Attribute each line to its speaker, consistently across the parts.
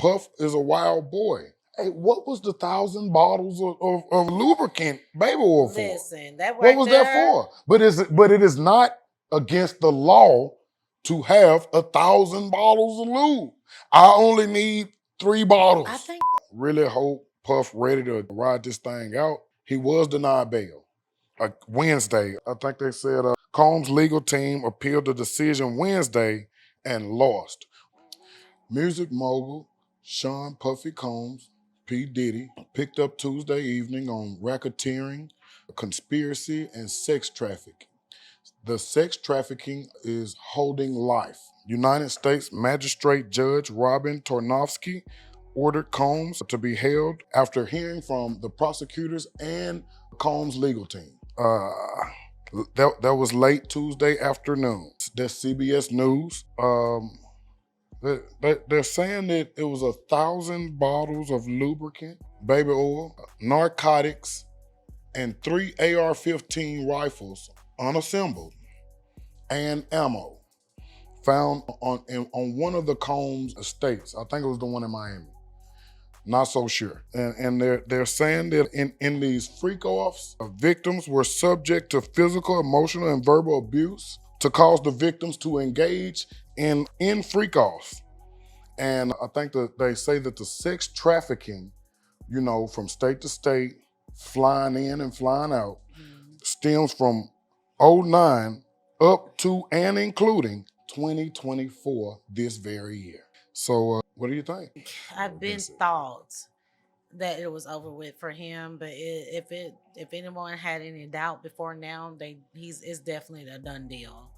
Speaker 1: Puff is a wild boy. Hey, what was the 1,000 bottles of lubricant baby oil for?
Speaker 2: Listen, that
Speaker 1: What
Speaker 2: right
Speaker 1: was
Speaker 2: there.
Speaker 1: that for? But it is not against the law to have 1,000 bottles of lube. I only need 3 bottles.
Speaker 2: I think
Speaker 1: Really hope Puff ready to ride this thing out. He was denied bail. Wednesday, I think they said Combs' legal team appealed the decision Wednesday and lost. Music mogul Sean Puffy Combs, P Diddy, picked up Tuesday evening on racketeering, conspiracy, and sex trafficking. The sex trafficking is holding life. United States Magistrate Judge Robin Tornofsky ordered Combs to be held after hearing from the prosecutors and Combs' legal team. That was late Tuesday afternoon. That's CBS News. They're saying that it was 1,000 bottles of lubricant, baby oil, narcotics, and 3 AR-15 rifles, unassembled, and ammo found on one of the Combs estates. I think it was the one in Miami. Not so sure. And they're saying that in these freak-offs, victims were subject to physical, emotional, and verbal abuse to cause the victims to engage in freak-offs. And I think that they say that the sex trafficking, from state to state, flying in and flying out, stems from 2009 up to and including 2024, this very year. So what do you think?
Speaker 2: I've been thought that it was over with for him, but if anyone had any doubt before now, it's definitely a done deal.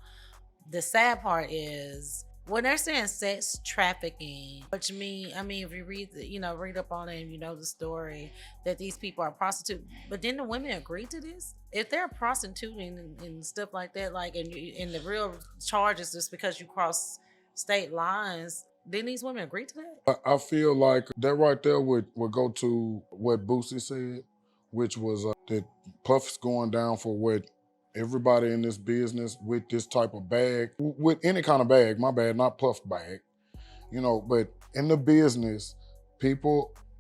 Speaker 2: The sad part is when they're saying sex trafficking, which if you read up on it and you know the story that these people are prostitutes, but then the women agree to this. If they're prostituting and stuff like that, and the real charge is just because you cross state lines, didn't these women agree to that?
Speaker 1: I feel like that right there would go to what Boosie said, which was that Puff's going down for what everybody in this business with this type of bag, with any kind of bag, my bad, not Puff bag, but in the business,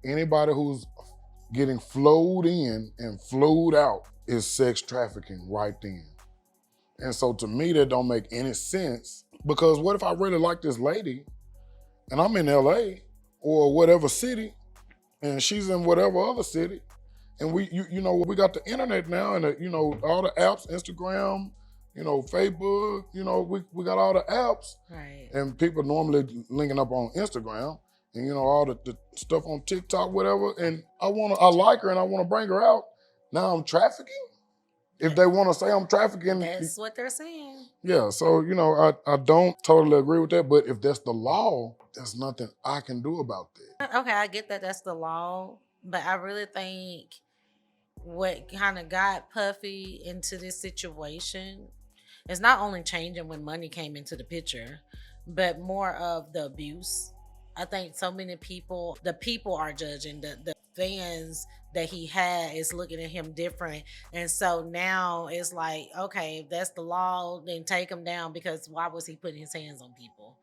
Speaker 1: anybody who's getting flowed in and flowed out is sex trafficking right then. And so to me, that don't make any sense, because what if I really like this lady and I'm in LA or whatever city and she's in whatever other city, and we got the internet now, and all the apps, Instagram, Facebook, we got all the apps,
Speaker 2: Right?
Speaker 1: and people normally linking up on Instagram, and all the stuff on TikTok, whatever. And I like her, and I want to bring her out. Now I'm trafficking. If they want to say I'm trafficking,
Speaker 2: that's what they're saying.
Speaker 1: Yeah, so I don't totally agree with that, but if that's the law, there's nothing I can do about that.
Speaker 2: Okay, I get that that's the law, but I really think what kind of got Puffy into this situation is not only changing when money came into the picture, but more of the abuse. I think so many people, the people are judging, the fans that he had is looking at him different. And so now it's like, okay, if that's the law, then take him down, because why was he putting his hands on people?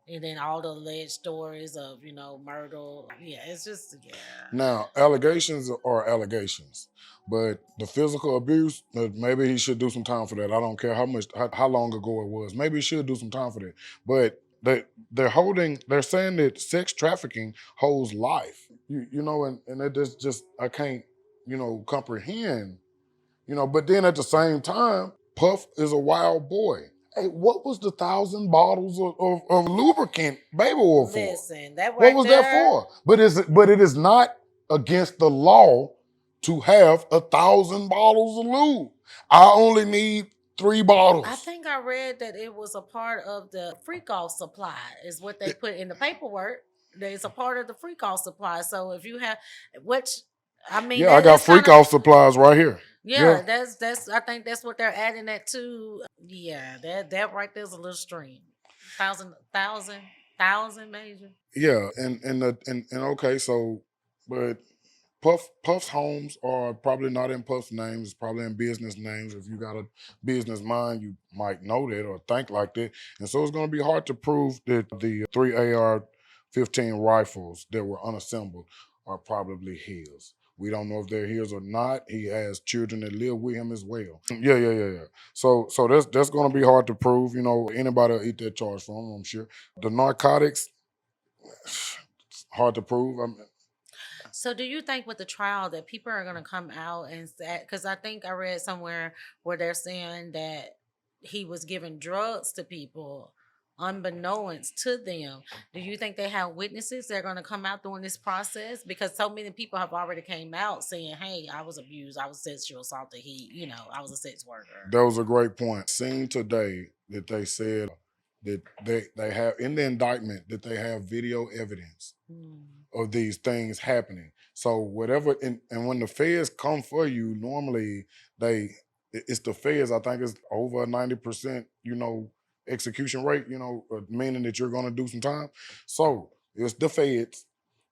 Speaker 2: And then all the alleged stories of, murder. Yeah, it's just, yeah.
Speaker 1: Now, allegations are allegations, but the physical abuse, maybe he should do some time for that. I don't care how long ago it was. Maybe he should do some time for that. But they're saying that sex trafficking holds life. And it just I can't, comprehend. But then at the same time, Puff is a wild boy. Hey, what was the 1,000 bottles of lubricant baby oil for?
Speaker 2: Listen, that right
Speaker 1: What was
Speaker 2: there,
Speaker 1: that for? But it is not against the law to have 1,000 bottles of lube. I only need 3 bottles.
Speaker 2: I think I read that it was a part of the freak-off supply, is what they put in the paperwork. It's a part of the freak-off supply. So if you have,
Speaker 1: yeah, I got freak-off supplies right here.
Speaker 2: Yeah, that's. I think that's what they're adding that to. Yeah, that right there's a little stream, thousand major.
Speaker 1: Yeah, and okay, so but Puff's homes are probably not in Puff's names. It's probably in business names. If you got a business mind, you might know that or think like that. And so it's going to be hard to prove that the 3 AR 15 rifles that were unassembled are probably his. We don't know if they're his or not. He has children that live with him as well. Yeah. So that's gonna be hard to prove. You know, anybody will eat that charge from him, I'm sure. The narcotics, it's hard to prove.
Speaker 2: So, do you think with the trial that people are going to come out and say, because I think I read somewhere where they're saying that he was giving drugs to people unbeknownst to them. Do you think they have witnesses that are going to come out during this process? Because so many people have already came out saying, hey, I was abused, I was sexual assaulted, I was a sex worker.
Speaker 1: That was a great point. Seen today that they said that they have in the indictment that they have video evidence of these things happening. So whatever, and when the feds come for you, normally it's the feds. I think it's over 90%, execution rate. Meaning that you're going to do some time. So it's the feds.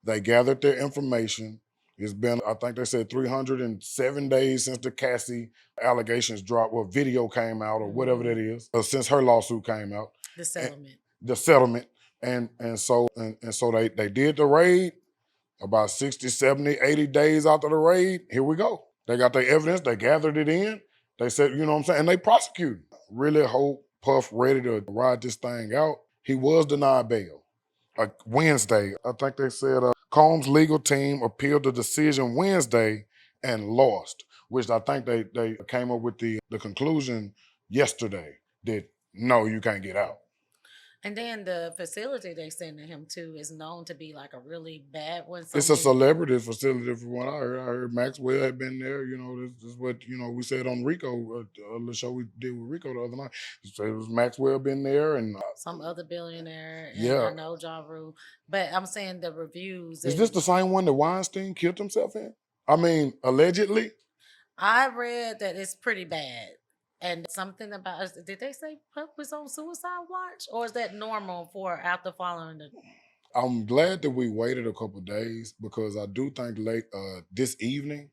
Speaker 1: They gathered their information. It's been, I think they said 307 days since the Cassie allegations dropped, or video came out, or whatever that is, since her lawsuit came out.
Speaker 2: The settlement.
Speaker 1: The settlement. And so they did the raid. About 60, 70, 80 days after the raid, here we go. They got their evidence, they gathered it in. They said, you know what I'm saying? And they prosecuted. Really hope Puff ready to ride this thing out. He was denied bail. Wednesday, I think they said Combs' legal team appealed the decision Wednesday and lost, which I think they came up with the conclusion yesterday that no, you can't get out.
Speaker 2: And then the facility they sending him to is known to be like a really bad one.
Speaker 1: It's a celebrity facility from what I heard. I heard Maxwell had been there. This is what, we said on Rico, the show we did with Rico the other night. So it was Maxwell been there and
Speaker 2: some other billionaire. And
Speaker 1: yeah.
Speaker 2: I know Ja Rule. But I'm saying the reviews.
Speaker 1: Is this the same one that Weinstein killed himself in? I mean, allegedly?
Speaker 2: I read that it's pretty bad. And something about, did they say Puff was on suicide watch? Or is that normal for after following the...
Speaker 1: I'm glad that we waited a couple days because I do think late this evening,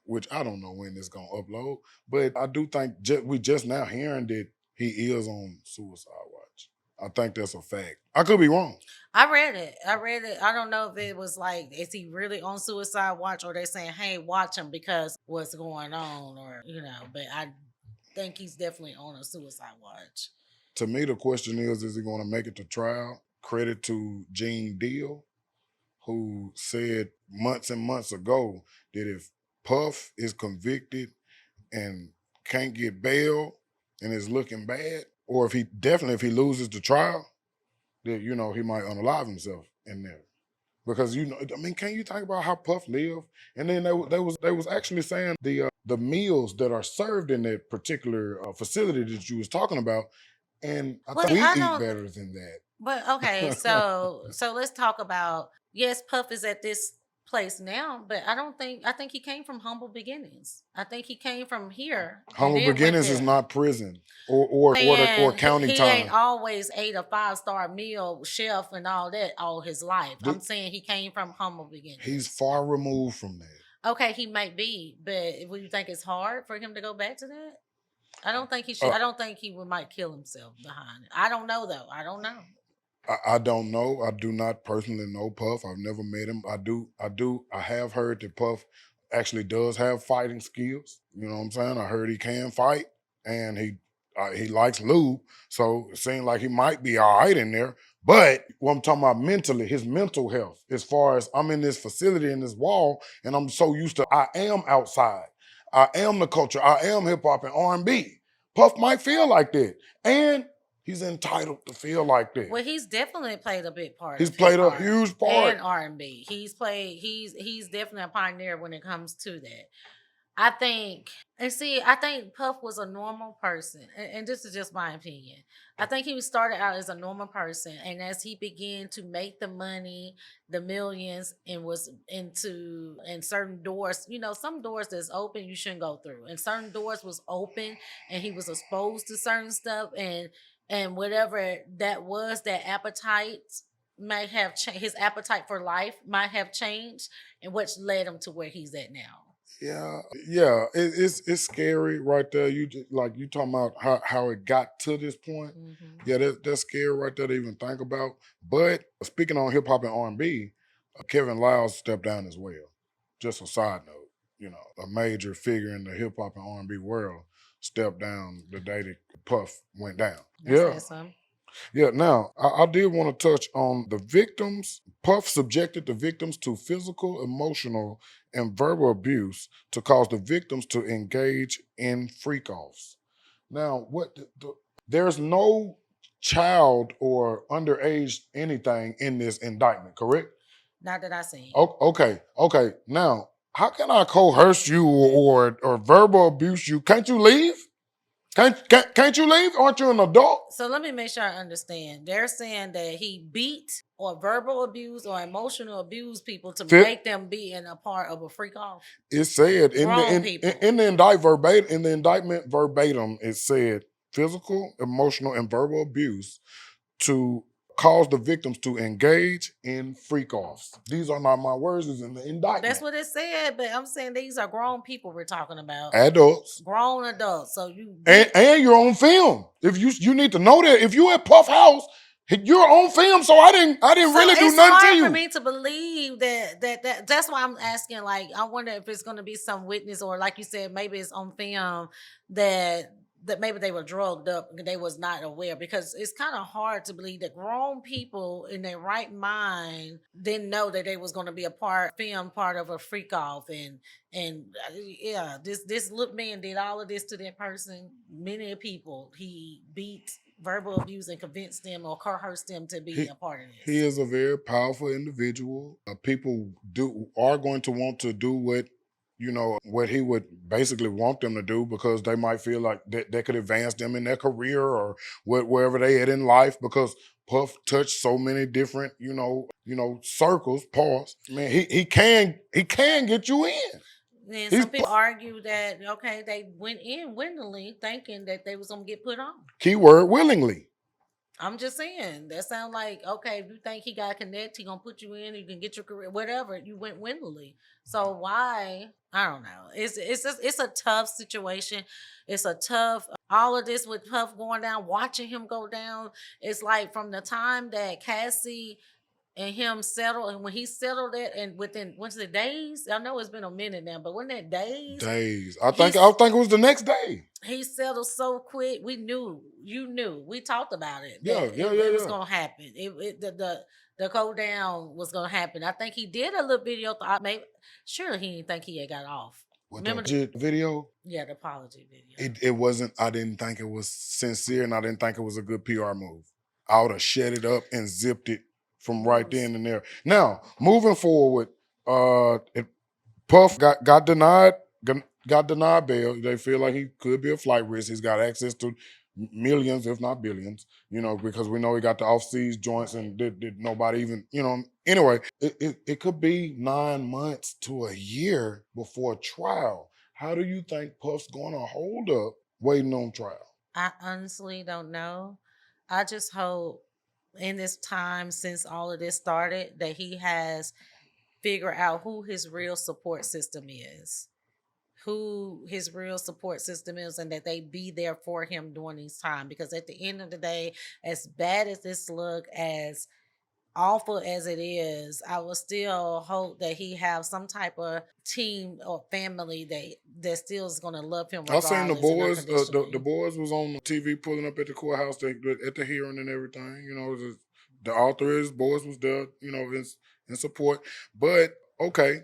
Speaker 1: which I don't know when it's going to upload, but I do think we just now hearing that he is on suicide watch. I think that's a fact. I could be wrong.
Speaker 2: I read it. I don't know if it was like, is he really on suicide watch, or they saying, hey, watch him because what's going on, or, but I think he's definitely on a suicide watch.
Speaker 1: To me, the question is he going to make it to trial? Credit to Gene Deal, who said months and months ago that if Puff is convicted and can't get bail and is looking bad, or if he loses the trial, that he might unalive himself in there. Because can you think about how Puff lived? And then they was actually saying the meals that are served in that particular facility that you was talking about, and I think we eat better than that.
Speaker 2: But okay, so let's talk about, yes, Puff is at this place now, but I think he came from humble beginnings. I think he came from here.
Speaker 1: Humble beginnings is not prison or county time.
Speaker 2: He ain't always ate a 5-star meal, chef, and all that all his life. I'm saying he came from humble beginnings.
Speaker 1: He's far removed from that.
Speaker 2: Okay, he might be, but would you think it's hard for him to go back to that? I don't think he should. I don't think he might kill himself behind it. I don't know though. I don't know.
Speaker 1: I don't know. I do not personally know Puff. I've never met him. I have heard that Puff actually does have fighting skills. You know what I'm saying? I heard he can fight, and he likes lube. So it seems like he might be all right in there. But what I'm talking about mentally, his mental health, as far as I'm in this facility, in this wall, and I'm so used to, I am outside. I am the culture. I am hip hop and R&B. Puff might feel like that. And he's entitled to feel like that.
Speaker 2: Well, he's definitely played a big part.
Speaker 1: He's played a huge part.
Speaker 2: And R&B. He's definitely a pioneer when it comes to that. I think Puff was a normal person, and this is just my opinion. I think he started out as a normal person, and as he began to make the money, the millions, and was in certain doors, some doors that's open you shouldn't go through, and certain doors was open, and he was exposed to certain stuff, and whatever that was, that appetite might have changed. His appetite for life might have changed, and which led him to where he's at now.
Speaker 1: It's scary right there. You just, like you talking about how it got to this point. Yeah, that's scary right there to even think about. But speaking on hip hop and R&B, Kevin Lyles stepped down as well. Just a side note, a major figure in the hip hop and R&B world stepped down the day that Puff went down.
Speaker 2: That's some.
Speaker 1: Yeah, now I did want to touch on the victims. Puff subjected the victims to physical, emotional, and verbal abuse to cause the victims to engage in freak offs. Now, there's no child or underage anything in this indictment, correct?
Speaker 2: Not that I seen.
Speaker 1: Okay. Now, how can I coerce you or verbal abuse you? Can't you leave? Can't you leave? Aren't you an adult?
Speaker 2: So let me make sure I understand. They're saying that he beat or verbal abuse or emotional abuse people to make them be in a part of a freak off.
Speaker 1: It said in the indictment verbatim, it said physical, emotional, and verbal abuse to cause the victims to engage in freak offs. These are not my words, it's in the indictment.
Speaker 2: That's what it said, but I'm saying these are grown people we're talking about.
Speaker 1: Adults.
Speaker 2: Grown adults. So you
Speaker 1: and you're on film. If you need to know that if you at Puff House, you're on film, so I didn't really do nothing to you. It's
Speaker 2: hard for me to believe that's why I'm asking. Like, I wonder if it's going to be some witness, or like you said, maybe it's on film that maybe they were drugged up and they was not aware, because it's kind of hard to believe that grown people in their right mind didn't know that they was going to be a part of a freak off. And this little man did all of this to that person. Many people he beat, verbal abuse, and convinced them or coerced them to be a part of this.
Speaker 1: He is a very powerful individual. People are going to want to do what he would basically want them to do, because they might feel like that could advance them in their career or wherever they at in life, because Puff touched so many different, circles. Pause. Man, he can get you in.
Speaker 2: And some people argue that, okay, they went in willingly thinking that they was going to get put on.
Speaker 1: Keyword willingly.
Speaker 2: I'm just saying, that sounds like, okay, if you think he got connect, he going to put you in, you can get your career, whatever, you went willingly. So why? I don't know. It's a tough situation. It's a tough, all of this with Puff going down, watching him go down. It's like from the time that Cassie and him settled, and when he settled it, and within the days, I know it's been a minute now, but wasn't that days?
Speaker 1: I think it was the next day.
Speaker 2: He settled so quick. We knew, you knew, we talked about it.
Speaker 1: It
Speaker 2: was gonna happen. The go down was gonna happen. I think he did a little video. Surely he didn't think he had got off.
Speaker 1: Remember the video?
Speaker 2: Yeah, the apology video.
Speaker 1: It wasn't. I didn't think it was sincere, and I didn't think it was a good PR move. I would have shut it up and zipped it from right then and there. Now, moving forward, Puff got denied bail. They feel like he could be a flight risk. He's got access to millions, if not billions, because we know he got the off-seas joints, and did nobody even, Anyway, it could be 9 months to a year before trial. How do you think Puff's going to hold up waiting on trial?
Speaker 2: I honestly don't know. I just hope in this time since all of this started that he has figured out who his real support system is. And that they be there for him during these times. Because at the end of the day, as bad as this look, as awful as it is, I will still hope that he have some type of team or family that still is going to love him.
Speaker 1: I seen the boys. The boys was on TV pulling up at the courthouse at the hearing and everything. The authors, boys was there, in support. But okay,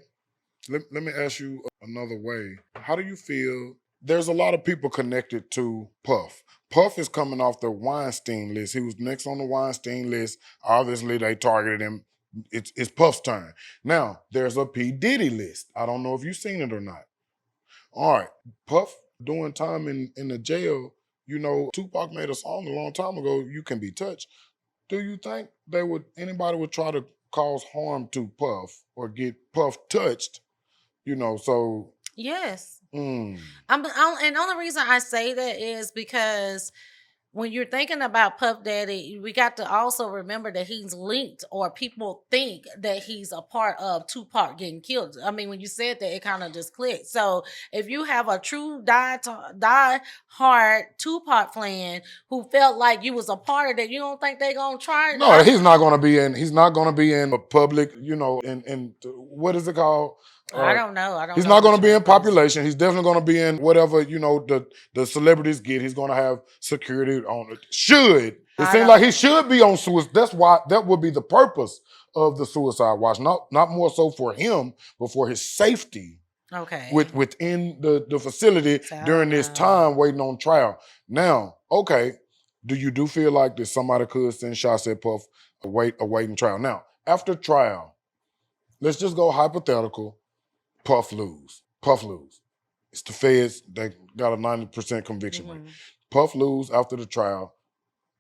Speaker 1: let me ask you another way. How do you feel? There's a lot of people connected to Puff. Puff is coming off the Weinstein list. He was next on the Weinstein list. Obviously, they targeted him. It's Puff's turn. Now, there's a P Diddy list. I don't know if you've seen it or not. All right. Puff doing time in the jail. Tupac made a song a long time ago, "You Can Be Touched." Do you think anybody would try to cause harm to Puff or get Puff touched? So
Speaker 2: yes. And the only reason I say that is because when you're thinking about Puff Daddy, we got to also remember that he's linked, or people think that he's a part of Tupac getting killed. I mean, when you said that, it kind of just clicked. So if you have a true die hard Tupac fan who felt like you was a part of that, you don't think they gonna try?
Speaker 1: No, he's not going to be in. He's not going to be in a public. In what is it called?
Speaker 2: I don't know. I don't
Speaker 1: He's
Speaker 2: know
Speaker 1: not going
Speaker 2: which
Speaker 1: to be
Speaker 2: one
Speaker 1: in
Speaker 2: it is.
Speaker 1: population. He's definitely going to be in whatever the celebrities get. He's going to have security on it. Should it seems like he should be on suicide? That's why that would be the purpose of the suicide watch. Not more so for him, but for his safety.
Speaker 2: Okay.
Speaker 1: Within the facility during this time waiting on trial. Now, okay, do you feel like that somebody could send shots at Puff awaiting trial? Now, after trial, let's just go hypothetical. Puff lose. It's the feds. They got a 90% conviction rate. Puff lose after the trial.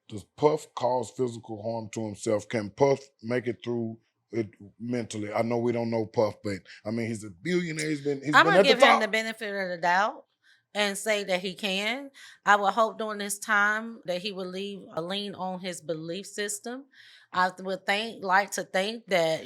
Speaker 1: Does Puff cause physical harm to himself? Can Puff make it through it mentally? I know we don't know Puff, but I mean, he's a billionaire.
Speaker 2: I'm gonna give him the benefit of the doubt and say that he can. I would hope during this time that he would leave a lean on his belief system. I would like to think that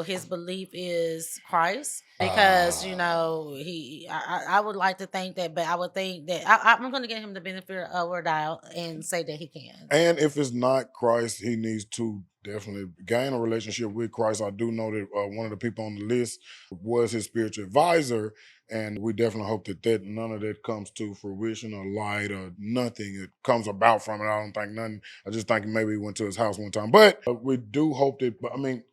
Speaker 2: his belief is Christ, because I would like to think that, but I would think that I'm going to give him the benefit of the doubt and say that he can.
Speaker 1: And if it's not Christ, he needs to definitely gain a relationship with Christ. I do know that one of the people on the list was his spiritual advisor, and we definitely hope that none of that comes to fruition or light or nothing. It comes about from it. I don't think nothing. I just think maybe he went to his house one time. But we do hope that, I mean,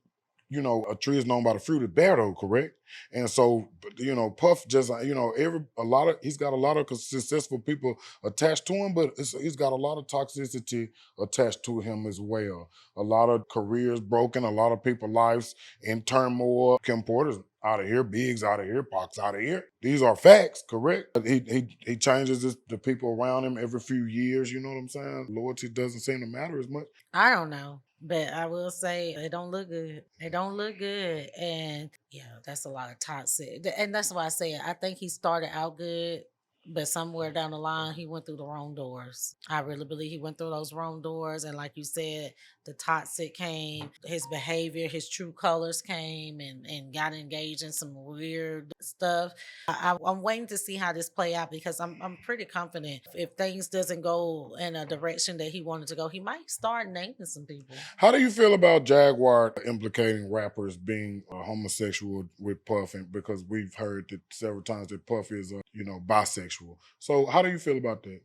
Speaker 1: a tree is known by the fruit it bear, though, correct? And so, Puff just, he's got a lot of successful people attached to him, but he's got a lot of toxicity attached to him as well. A lot of careers broken, a lot of people's lives in turmoil. Kim Porter's out of here, Biggs out of here, Pac's out of here. These are facts, correct? He changes the people around him every few years, you know what I'm saying? Loyalty doesn't seem to matter as much.
Speaker 2: I don't know. But I will say it don't look good. It don't look good. And that's a lot of toxic. And that's why I say it. I think he started out good, but somewhere down the line he went through the wrong doors. I really believe he went through those wrong doors. And like you said, the toxic came, his behavior, his true colors came, and got engaged in some weird stuff. I'm waiting to see how this play out, because I'm pretty confident if things doesn't go in a direction that he wanted to go, he might start naming some people.
Speaker 1: How do you feel about Jaguar implicating rappers being homosexual with Puff? And because we've heard that several times that Puff is bisexual. So how do you feel about that?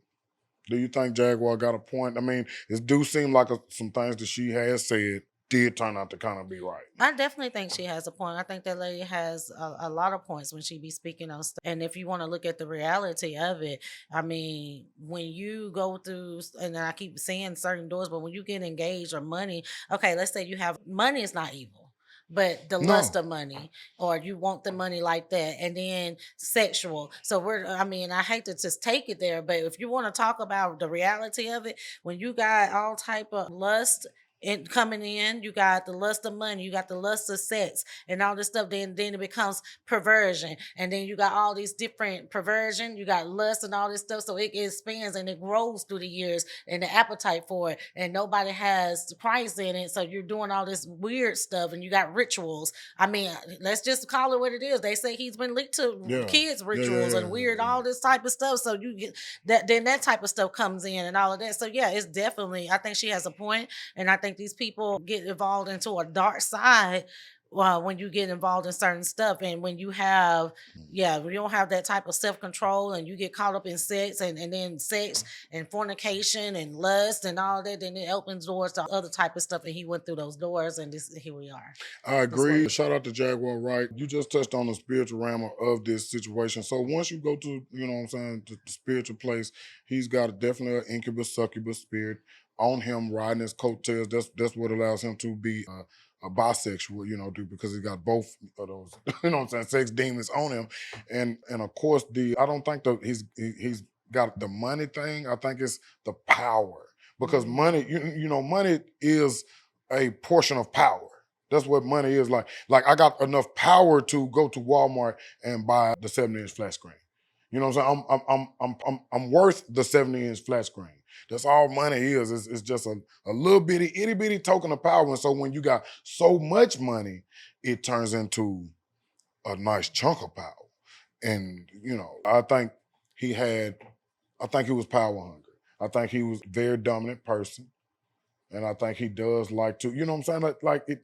Speaker 1: Do you think Jaguar got a point? I mean, it do seem like some things that she has said did turn out to kind of be right.
Speaker 2: I definitely think she has a point. I think that lady has a lot of points when she be speaking on stuff. And if you want to look at the reality of it, I mean, when you go through, and I keep saying certain doors, but when you get engaged or money, okay, let's say you have money is not evil, but the lust of money, or you want the money like that, and then sexual. So I hate to just take it there, but if you want to talk about the reality of it, when you got all type of lust coming in, you got the lust of money, you got the lust of sex and all this stuff, then it becomes perversion, and then you got all these different perversion, you got lust and all this stuff, so it expands and it grows through the years, and the appetite for it, and nobody has Christ in it, so you're doing all this weird stuff, and you got rituals. I mean, let's just call it what it is. They say he's been linked to kids rituals and weird all this type of stuff, so you get that, then that type of stuff comes in and all of that. So it's definitely, I think she has a point, and I think these people get involved into a dark side when you get involved in certain stuff, and when you have when you don't have that type of self-control, and you get caught up in sex, and then sex and fornication and lust and all that, then it opens doors to other type of stuff, and he went through those doors, and here we are.
Speaker 1: I agree. Shout out to Jaguar Wright. You just touched on the spiritual realm of this situation. So once you go to, what I'm saying, the spiritual place, he's got definitely an incubus, succubus spirit on him, riding his coattails. That's what allows him to be a bisexual, because he got both of those, sex demons on him. And of course, I don't think that he's got the money thing. I think it's the power, because money, money is a portion of power. That's what money is like. Like, I got enough power to go to Walmart and buy the 70-inch flat screen. You know what I'm saying? I'm worth the 70-inch flat screen. That's all money is. It's just a little bitty, itty bitty token of power. And so when you got so much money, it turns into a nice chunk of power. And, I think he was power hungry. I think he was a very dominant person. And I think he does like to, you know what I'm saying? Like it,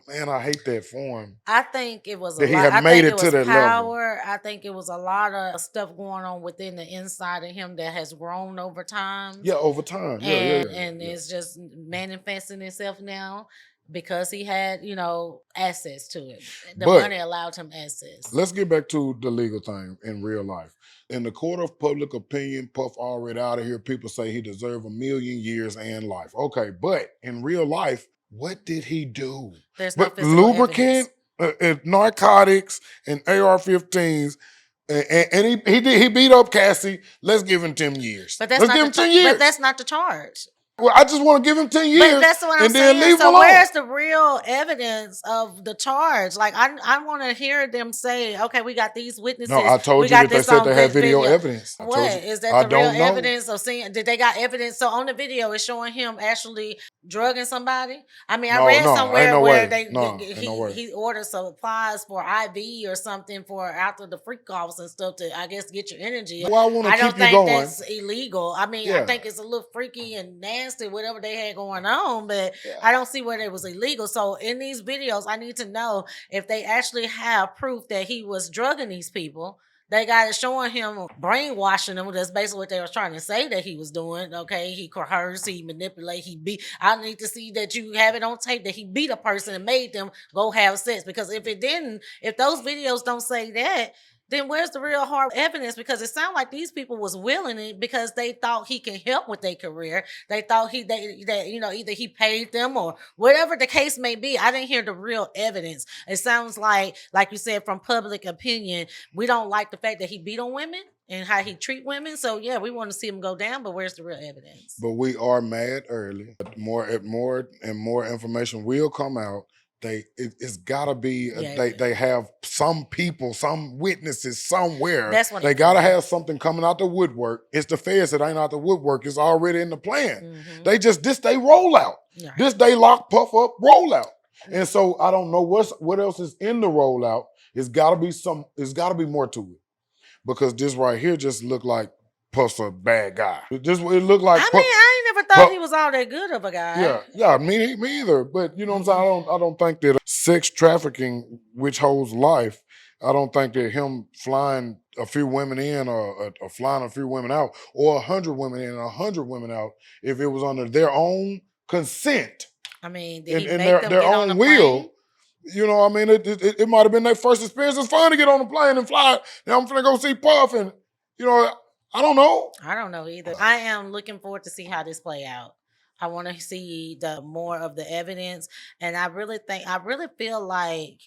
Speaker 1: man, I hate that for him.
Speaker 2: I think it was a
Speaker 1: That he
Speaker 2: lot.
Speaker 1: had
Speaker 2: I
Speaker 1: made
Speaker 2: think
Speaker 1: it
Speaker 2: it
Speaker 1: to
Speaker 2: was
Speaker 1: that level.
Speaker 2: power. I think it was a lot of stuff going on within the inside of him that has grown over time.
Speaker 1: Yeah, over time.
Speaker 2: And it's just manifesting itself now because he had, access to it. The money allowed him access.
Speaker 1: Let's get back to the legal thing in real life. In the court of public opinion, Puff already out of here. People say he deserved 1,000,000 years and life. Okay, but in real life, what did he do?
Speaker 2: There's no physical
Speaker 1: lubricant, narcotics, and AR-15s. And he beat up Cassie. Let's give him 10 years.
Speaker 2: But that's not 10 years. But that's not the charge.
Speaker 1: Well, I just want to give him 10 years.
Speaker 2: But that's what I'm saying. So where's the real evidence of the charge? Like I want to hear them say, okay, we got these witnesses.
Speaker 1: No, I told you that they said they had video evidence.
Speaker 2: What is that? The real evidence of seeing? Did they got evidence? So on the video, it's showing him actually drugging somebody. I mean, I read somewhere where he ordered supplies for IV or something for after the freak offs and stuff to, I guess, get your energy.
Speaker 1: Well, I don't think
Speaker 2: that's illegal. I mean, I think it's a little freaky and nasty, whatever they had going on, but I don't see where it was illegal. So in these videos, I need to know if they actually have proof that he was drugging these people. They got it showing him brainwashing them. That's basically what they were trying to say that he was doing. Okay, he coerced, he manipulated, he beat. I need to see that you have it on tape that he beat a person and made them go have sex. Because if those videos don't say that, then where's the real hard evidence? Because it sounds like these people was willing it because they thought he can help with their career. They thought either he paid them or whatever the case may be. I didn't hear the real evidence. It sounds like you said, from public opinion, we don't like the fact that he beat on women and how he treat women. So yeah, we want to see him go down, but where's the real evidence?
Speaker 1: But we are mad early. More information will come out. It's gotta be they have some people, some witnesses somewhere.
Speaker 2: That's what
Speaker 1: they gotta have something coming out the woodwork. It's the feds that ain't out the woodwork. It's already in the plan.
Speaker 2: Mm-hmm.
Speaker 1: They roll out. Yeah. This they lock Puff up, roll out. Mm-hmm. And so I don't know what else is in the rollout. It's gotta be more to it. Because this right here just looked like Puff's a bad guy. It looked like
Speaker 2: I ain't never thought he was all that good of a guy.
Speaker 1: Yeah, me either. But you know what I'm saying? I don't think that sex trafficking, which holds life, I don't think that him flying a few women in or flying a few women out, or 100 women in and 100 women out, if it was under their own consent.
Speaker 2: I mean, did he make them their own on will? Plane?
Speaker 1: You know, I mean, it might have been their first experience. It's fun to get on a plane and fly. Now I'm finna go see Puff, and I don't know.
Speaker 2: I don't know either. I am looking forward to see how this play out. I want to see the more of the evidence, and I really feel like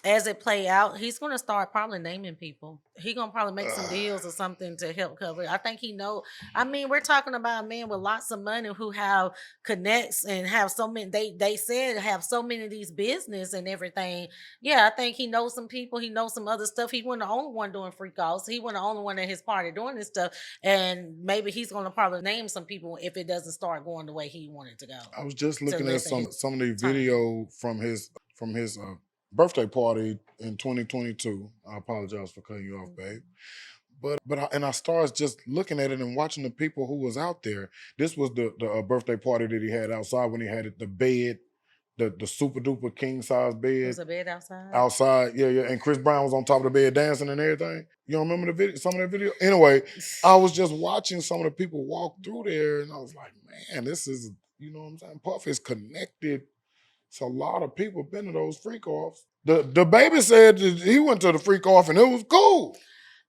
Speaker 2: as it play out, he's going to start probably naming people. He's going to probably make some deals or something to help cover it. I think he know. I mean, we're talking about a man with lots of money who have connects and have so many, they said have so many of these business and everything. Yeah, I think he knows some people. He knows some other stuff. He wasn't the only one doing freak offs. He wasn't the only one at his party doing this stuff. And maybe he's going to probably name some people if it doesn't start going the way he wanted to go.
Speaker 1: I was just looking at some of the video from his birthday party in 2022. I apologize for cutting you off, babe. But I started just looking at it and watching the people who was out there. This was the birthday party that he had outside when he had the bed, the super duper king size bed.
Speaker 2: There was a bed outside?
Speaker 1: Outside, yeah. And Chris Brown was on top of the bed dancing and everything. You don't remember the video? Some of that video? Anyway, I was just watching some of the people walk through there and I was like, man, this is, you know what I'm saying? Puff is connected. So a lot of people been to those freak offs. The baby said that he went to the freak off and it was cool.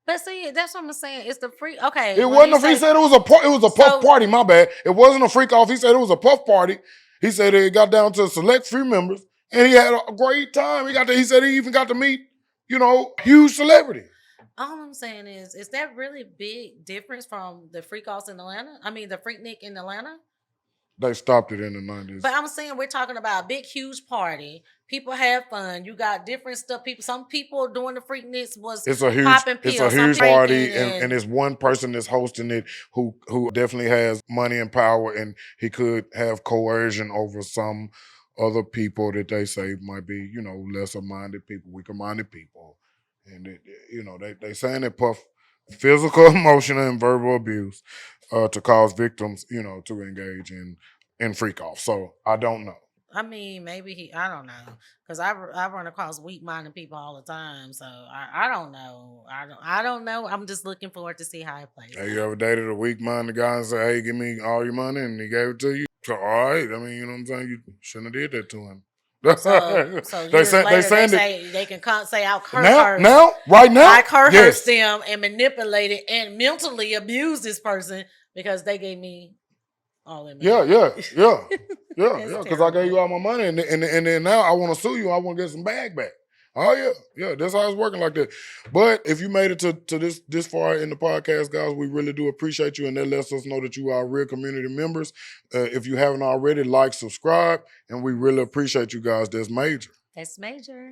Speaker 2: But see, that's what I'm saying. It's the freak. Okay,
Speaker 1: it wasn't. He said it was a Puff party. My bad. It wasn't a freak off. He said it was a Puff party. He said it got down to select few members and he had a great time. He said he even got to meet, huge celebrity.
Speaker 2: All I'm saying is that really big difference from the freak offs in Atlanta? I mean, the Freaknik in Atlanta.
Speaker 1: They stopped it in the 90s.
Speaker 2: But I'm saying we're talking about a big, huge party People have fun. You got different stuff. Some people doing the Freakniks was
Speaker 1: It's a
Speaker 2: popping pills. Some
Speaker 1: huge party,
Speaker 2: drinking
Speaker 1: and it's one person that's hosting it who definitely has money and power, and he could have coercion over some other people that they say might be, lesser minded people, weaker minded people, and they saying it puff physical, emotional, and verbal abuse to cause victims, to engage in freak off. So I don't know.
Speaker 2: I mean, maybe I don't know, because I run across weak minded people all the time. So I don't know. I don't know. I'm just looking forward to see how it plays.
Speaker 1: Hey, you ever dated a weak minded guy and say, "Hey, give me all your money," and he gave it to you? So all right, I mean, you know what I'm saying? You shouldn't have did that to him.
Speaker 2: So
Speaker 1: they
Speaker 2: years
Speaker 1: say
Speaker 2: later,
Speaker 1: saying
Speaker 2: they
Speaker 1: that
Speaker 2: say they can say I
Speaker 1: right now,
Speaker 2: I coerced
Speaker 1: yes.
Speaker 2: them and manipulated and mentally abused this person because they gave me all their money.
Speaker 1: Yeah. Because I gave you all my money, and then now I want to sue you. I want to get some bag back. Oh yeah. That's how it's working like that. But if you made it to this far in the podcast, guys, we really do appreciate you, and that lets us know that you are real community members. If you haven't already, like, subscribe, and we really appreciate you guys. That's major.
Speaker 2: That's major.